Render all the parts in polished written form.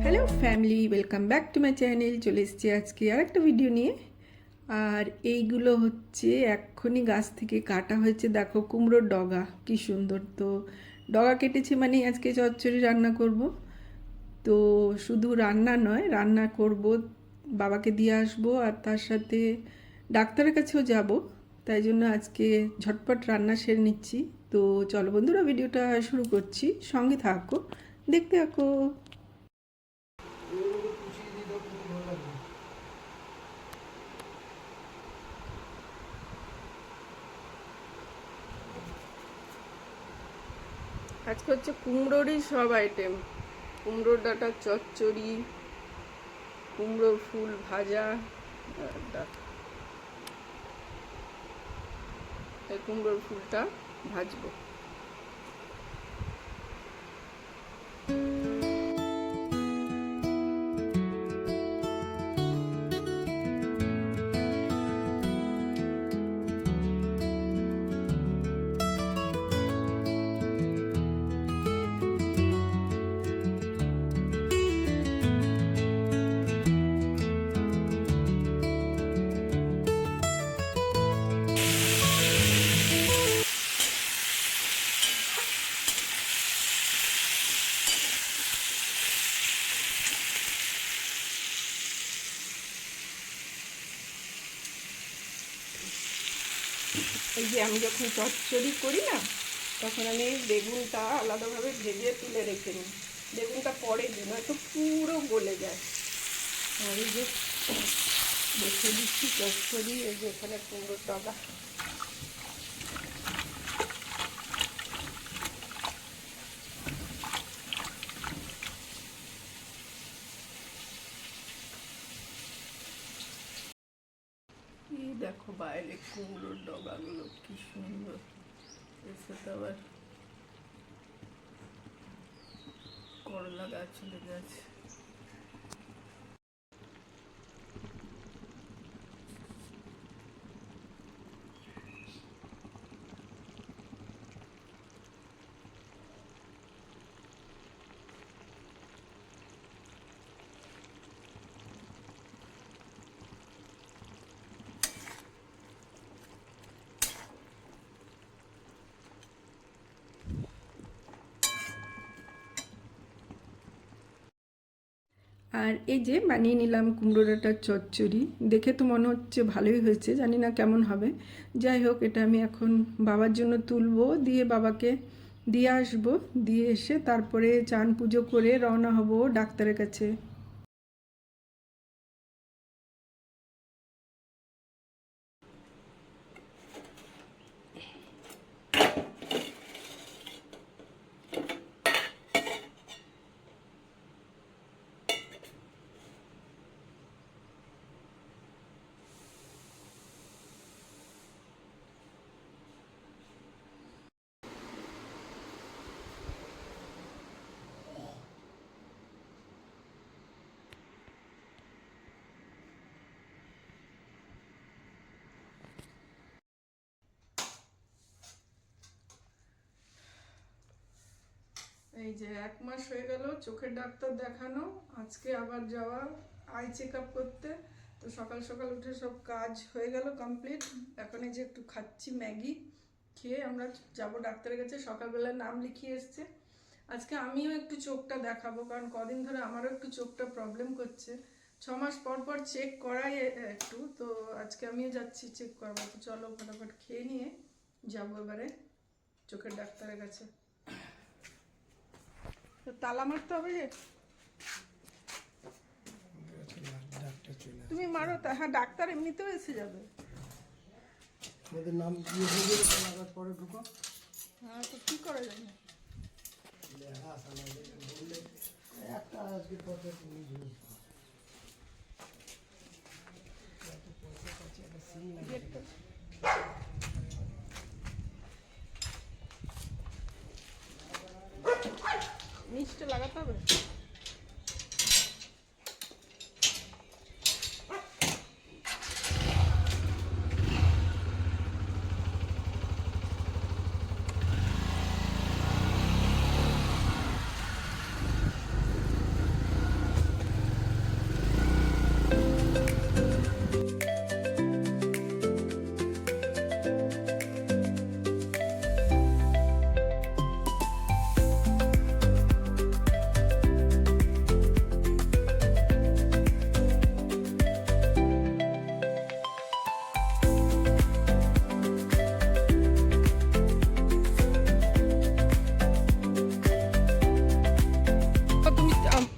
Hello family, welcome back to my channel. চলে এসেছি আজকে আর একটা ভিডিও নিয়ে। আর এইগুলো হচ্ছে এক্ষুনি গাছ থেকে কাটা হয়েছে। দেখো কুমড়োর ডগা কি সুন্দর। তো ডগা কেটেছি মানে আজকে চচ্চড়ি রান্না করব। তো শুধু রান্না নয়, রান্না করব, বাবাকে দিয়ে আসবো, আর তার সাথে ডাক্তারের কাছেও যাব। তাই জন্য আজকে ঝটপট রান্না সেরে নিচ্ছি। তো চলো বন্ধুরা, ভিডিওটা শুরু করছি, সঙ্গে থাকো, দেখতে থাকো। আজকে হচ্ছে কুমড়োরই সব আইটেম। কুমড়োর ডাঁটার চচ্চড়ি, কুমড়োর ফুল ভাজা, এই কুমড়োর ফুলটা ভাজবো। এই যে আমি যখন চচ্চড়ি করি না, তখন আমি বেগুনটা আলাদাভাবে ভেজে তুলে রেখে নিই। বেগুনটা পরে দিই, নয়তো পুরো গলে যায়। আর এই যে বসে দিচ্ছি চচ্চড়ি। এই যে এখানে কুমড়োর ডগা। এই দেখো বাইরে কুমড়োর ডগাগুলো কি সুন্দর। এর সাথে আবার করলা গাছ লেগে আছে। আর এই যে বানিয়ে নিলাম কুমড়ো ডাঁটার চচ্চড়ি। দেখে তো মনে হচ্ছে ভালোই হয়েছে, জানি না কেমন হবে। যাই হোক, এটা আমি এখন বাবার জন্য তুলবো, দিয়ে বাবাকে দিয়ে আসবো। দিয়ে এসে তারপরে চান পুজো করে রওনা হব ডাক্তারের কাছে। এই যে 1 মাস হয়ে গেল চোখের ডাক্তার দেখানো, আজকে আবার যাওয়া আই চেক আপ করতে। তো সকাল সকাল উঠে সব কাজ হয়ে গেল কমপ্লিট। এখন এই যে একটু খাচ্ছি ম্যাগি, খেয়ে আমরা যাব ডাক্তারের কাছে। সকালবেলায় নাম লিখিয়ে এসছে। আজকে আমিও একটু চোখটা দেখাবো, কারণ কদিন ধরে আমারও একটু চোখটা প্রবলেম করছে। 6 মাস পর পর চেক করাই একটু। তো আজকে আমিও যাচ্ছি চেক করবো। তো চলো ফটাফট খেয়ে নিয়ে যাবো এবারে চোখের ডাক্তারের কাছে। তালা মারতে হবে যে, তুমি মারো। হ্যাঁ, ডাক্তার এমনিতেও এসে যাবে। আমাদের নাম দিয়ে দিয়ে তালার পরে ঢুকো। হ্যাঁ, তো কি করা যায় না। একটা আজকে পথে তুমি নিচটা লাগাতে হবে।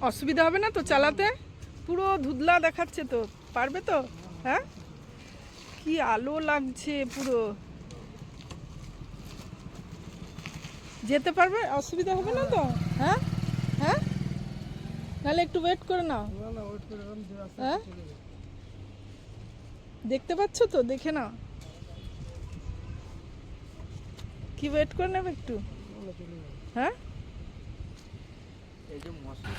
অসুবিধা হবে না তো চালাতে? পুরো ধুধলা দেখাচ্ছে তো, পারবে তো? হ্যাঁ, কি আলো লাগছে পুরো। যেতে পারবে? অসুবিধা হবে না তো? হ্যাঁ হ্যাঁ, নাহলে একটু ওয়েট করে নাও। না না, ওয়েট করে আমি যে রাস্তা হ্যাঁ, চলে যাবো। দেখতে পাচ্ছ তো, দেখে নাও। কি ওয়েট করে নেবে একটু? না না, চলে যাবো। হ্যাঁ, এই যে মশলা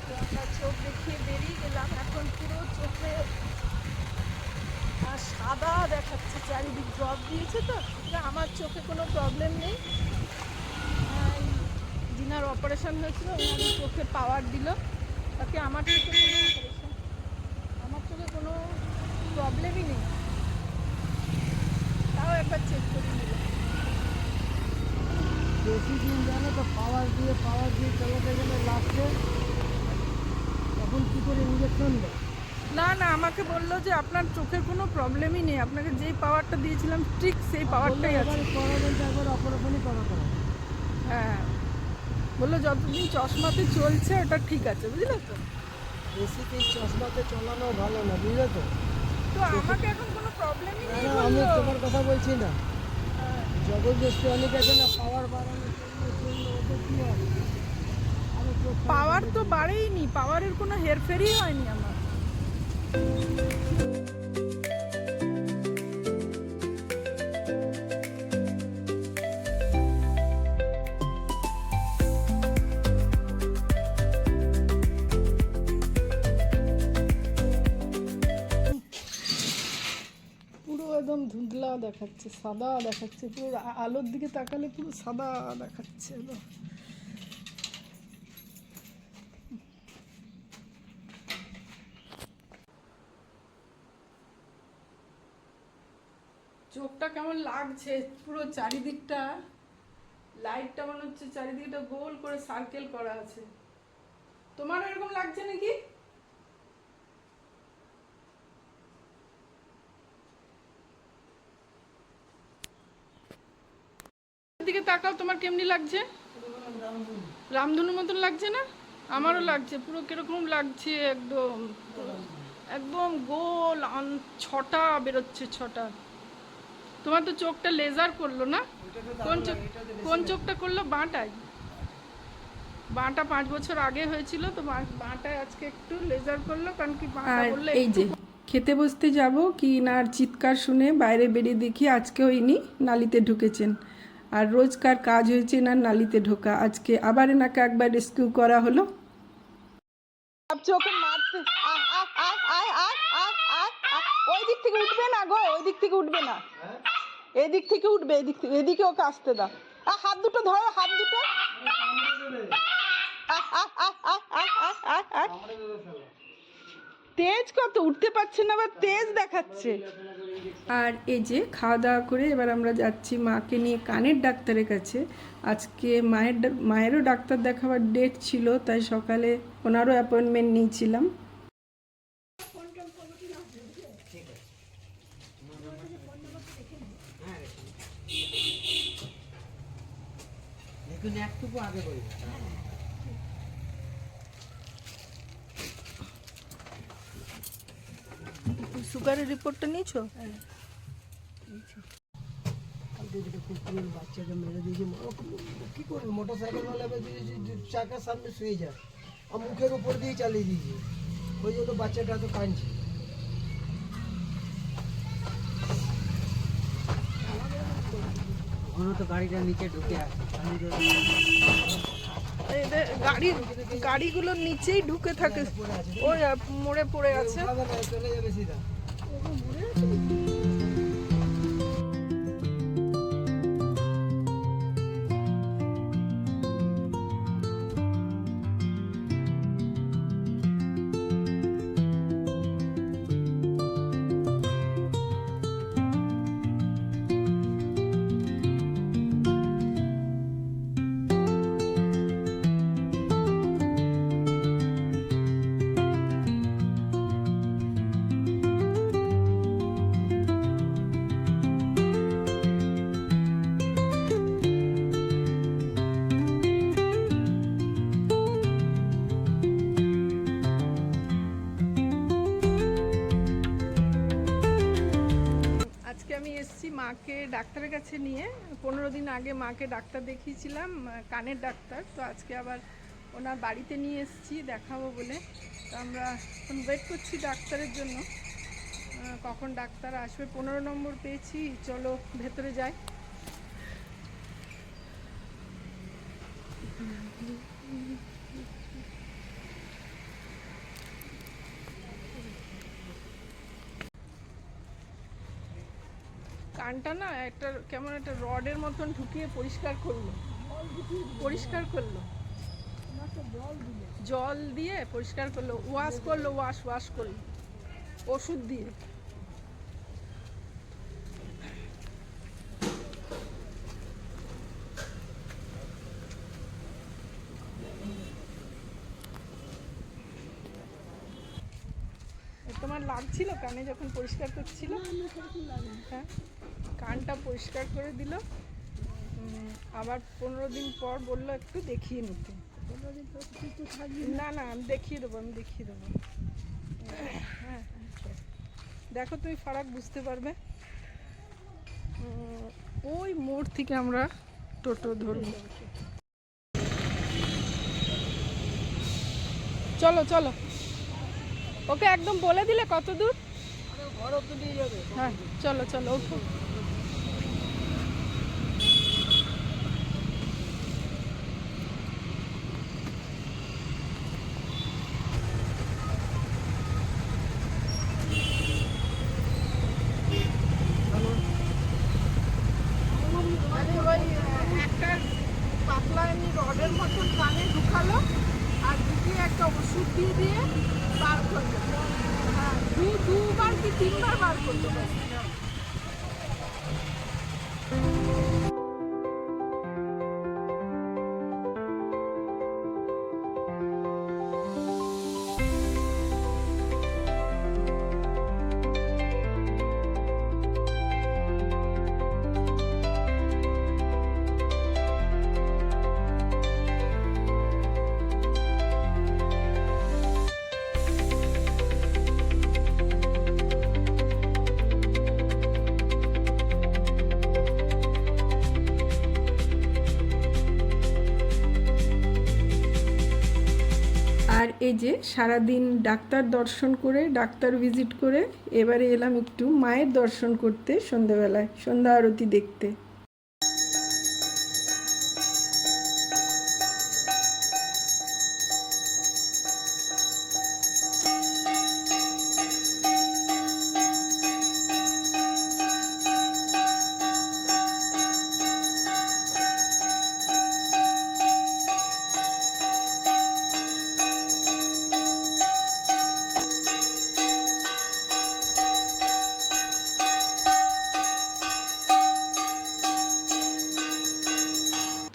তো আমরা চোখ দেখিয়ে বেরিয়ে গেলাম। এখন পুরো চোখে আর সাদা দেখাচ্ছে, চারিদিক ড্রপ দিয়েছে তো। তবে আমার চোখে কোনো প্রবলেম নেই। যিনার অপারেশন হয়েছিল উনি চোখে পাওয়ার দিল, তাকে আমার চোখে কোনো অপারেশন, আমার চোখে কোনো প্রবলেমই নেই। তাও একবার চেক করে নিল। বেশি দিন জানে তো পাওয়ার দিয়ে চালাতে গেলে লাস্টে তখন কী করে ইঞ্জেকশন দেয়। না না, আমাকে বললো যে আপনার চোখের কোনো প্রবলেমই নেই, আপনাকে যেই পাওয়ারটা দিয়েছিলাম ঠিক সেই পাওয়ারটাই আছে। করা বলতে একবার অপারেশনই করা। হ্যাঁ, বললো যতদিন চশমাতে চলছে ওটা ঠিক আছে, বুঝলে তো? বেশি দিন চশমাতে চলানো ভালো না, বুঝলে তো? তো আমাকে এখন কোনো প্রবলেমই না নেই না, আমি বললো। তোমার কথা বলছি না। হ্যাঁ। জবরদস্তি অনেক আছে না, পাওয়ার বাড়ানোর জন্য ওদের কী হবে? আরে চোখ খারাপ পাওয়ার হয়ে তো যাবে। বাড়েইনি, পাওয়ারের কোনো হেরফেরই হয়নি আমার। পুরো একদম ধুঁধলা দেখাচ্ছে, সাদা দেখাচ্ছে, পুরো আলোর দিকে তাকালে পুরো সাদা দেখাচ্ছে একদম। চোখটা কেমন লাগছে, পুরো চারিদিকটা লাইটটা মনে হচ্ছে চারিদিকটা গোল করে সার্কেল করা আছে। তোমার এরকম লাগছে নাকি? দিকে তাকাও, তোমার কেমনি লাগছে? রামধনু মতন লাগছে না? আমারও লাগছে, পুরো কিরকম লাগছে, একদম একদম গোল ছটা বেরোচ্ছে, ছটা। তোমার তো চোখটা লেজার করলো না? কোন চোখটা করলো? বাঁটায়। বাঁটা 5 বছর আগে হয়েছিল তো, বাঁটায় আজকে একটু লেজার করলো, কারণ কি বাঁটা বললে এই যে খেতে বসতে যাব কি না, আর চিৎকার শুনে বাইরে বেরিয়ে দেখি আজকেও ইনি নালিতে ঢুকেছেন। আর রোজকার কাজ হয়েছে না নালিতে ঢোকা, আজকে আবার এনাকে একবার রেস্কিউ করা হলো। ভাবছি ওকে মারতে, ওই দিক থেকে উঠবে না গো, ওই দিক থেকে উঠবে না, এদিক থেকে উঠবে, এদিক থেকে, এদিকে ওকে আসতে দাও। হাত দুটো ধরো, হাত দুটো। তেজ কত, উঠতে পারছে না, আবার তেজ দেখাচ্ছে। আর এই যে খাওয়া দাওয়া করে এবার আমরা যাচ্ছি মাকে নিয়ে কানের ডাক্তারের কাছে। আজকে মায়েরও ডাক্তার দেখাবার ডেট ছিল, তাই সকালে ওনারও অ্যাপয়েন্টমেন্ট নিয়েছিলাম। দেখুন একটুকু আগে বলবো। সুগারের রিপোর্টটা নিয়েছো? কালকে যেটা কুকুরের বাচ্চাকে মেরে দিয়েছে, কী করবে? মোটর সাইকেল वाला চাকার সামনে শুয়ে যায় আর মুখের উপর দিয়ে চালিয়ে দিয়েছে, ওই জন্য বাচ্চাটা তো কাঁদছে। ওখানে তো গাড়িটা নিচে ঢুকে আছে, গাড়িগুলোর নিচেই ঢুকে থাকে, ওই মোড়ে পড়ে আছে। চলে যাবে সিধা। মাকে ডাক্তারের কাছে নিয়ে 15 দিন আগে মাকে ডাক্তার দেখিয়েছিলাম, কানের ডাক্তার। তো আজকে আবার ওনার বাড়িতে নিয়ে এসেছি দেখাবো বলে। তো আমরা এখন ওয়েট করছি ডাক্তারের জন্য, কখন ডাক্তার আসবে। 15 নম্বর পেয়েছি, চলো ভেতরে যাই। কানটা না একটা কেমন একটা রডের মতন ঢুকিয়ে পরিষ্কার করলো, জল দিয়ে পরিষ্কার করলো, ওয়াশ করলো, ওয়াশ করলো ওষুধ দিয়ে। তোমার লাগছিল কানে যখন পরিষ্কার করছিল? হ্যাঁ, কানটা পরিষ্কার করে দিল। আবার 15 দিন পর বললো একটু দেখিয়ে নিতে। না আমি দেখিয়ে দেবো, হ্যাঁ দেখো তুমি ফারাক বুঝতে পারবে। ওই মোড় থেকে আমরা টোটো ধরবো। চলো ওকে একদম বলে দিলে কত দূর? ঘর অব্দি নিয়ে যাবে। হ্যাঁ চলো ওকে। একটা পাতলা এমনি রডের মতন কানে ঢুকালো আর ঢুকিয়ে একটা ওষুধ দিয়ে বার করলো। হ্যাঁ, দুবার কি 3বার বার করলো। আর এই যে সারাদিন ডাক্তার দর্শন করে, ডাক্তার ভিজিট করে এবারে এলাম একটু মায়ের দর্শন করতে সন্ধ্যাবেলায়, সন্ধ্যা আরতি দেখতে।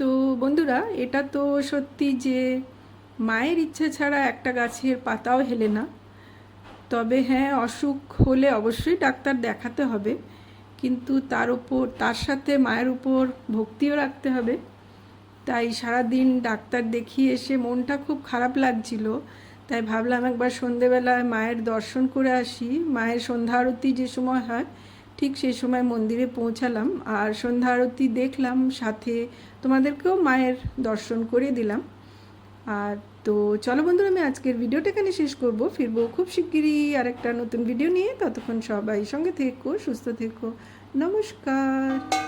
তো বন্ধুরা, এটা তো সত্যি যে মায়ের ইচ্ছা ছাড়া একটা গাছের পাতাও হেলে না। তবে হ্যাঁ, অসুখ হলে অবশ্যই ডাক্তার দেখাতে হবে, কিন্তু তার সাথে মায়ের উপর ভক্তিও রাখতে হবে। তাই সারাদিন ডাক্তার দেখিয়ে এসে মনটা খুব খারাপ লাগছিল। তাই ভাবলাম একবার সন্ধেবেলায় মায়ের দর্শন করে আসি। মায়ের সন্ধ্যা আরতি যে সময় হয় ঠিক সেই সময় মন্দিরে পৌঁছালাম আর সন্ধ্যা আরতি দেখলাম, সাথে তোমাদেরকেও মায়ের দর্শন করে দিলাম। আর তো চলো বন্ধুরা, আমি আজকের ভিডিওটা এখানে শেষ করব। ফিরবো খুব শিগগিরই আরেকটা নতুন ভিডিও নিয়ে। ততক্ষণ সবাই সঙ্গে থেকো, সুস্থ থেকো। নমস্কার।